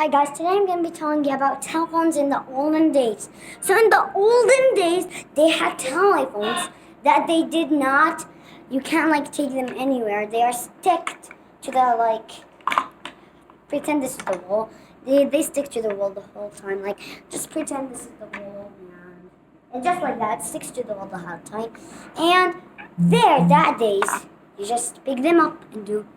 Hi guys, today I'm going to be telling you about telephones in the olden days. So in the olden days, they had telephones that they did not, you can't take them anywhere. They are sticked to the pretend this is the wall. They stick to the wall the whole time. Just pretend this is the wall and just like that, it sticks to the wall the whole time. And that days, you just pick them up and do,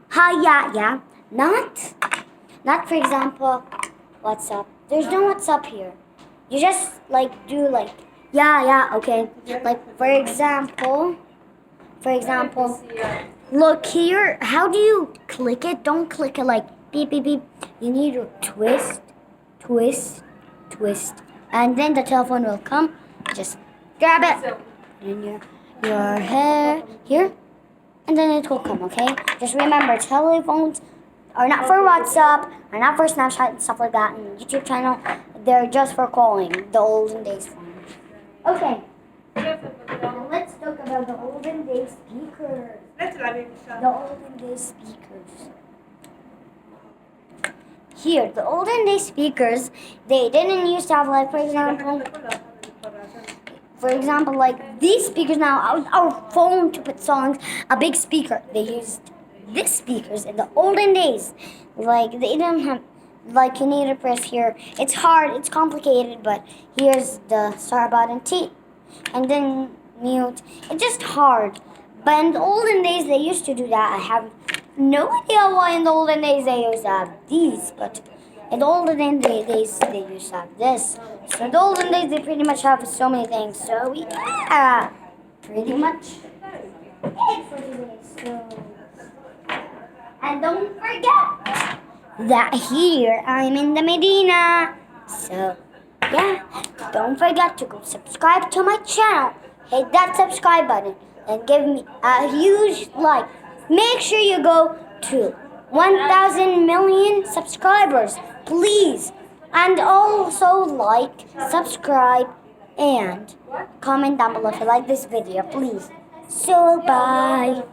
hi, yeah, not for example, what's up? There's no what's up here. You just do yeah, okay. For example, look here. How do you click it? Don't click it like beep beep beep. You need to twist, and then the telephone will come. Just grab it in your hair here, and then it will come. Okay. Just remember, telephones are not for WhatsApp, are not for Snapchat and stuff like that, and YouTube channel. They're just for calling, the olden days phones. Okay, now let's talk about the olden days speakers. The olden days speakers. Here, the olden days speakers, they didn't used to have for example, these speakers now, our phone to put songs, a big speaker. They used these speakers in the olden days. They didn't have, you need to press here. It's hard, it's complicated, but here's the start button T. And then mute. It's just hard. But in the olden days, they used to do that. I have no idea why in the olden days they used to have these, but in the olden days, they used to have this. So in the olden days, they pretty much have so many things. So yeah, pretty much it for today. So, and don't forget that here I'm in the Medina. So yeah, don't forget to go subscribe to my channel. Hit that subscribe button and give me a huge like. Make sure you go to 1,000 million subscribers, please. And also subscribe, and comment down below if you like this video, please. So bye.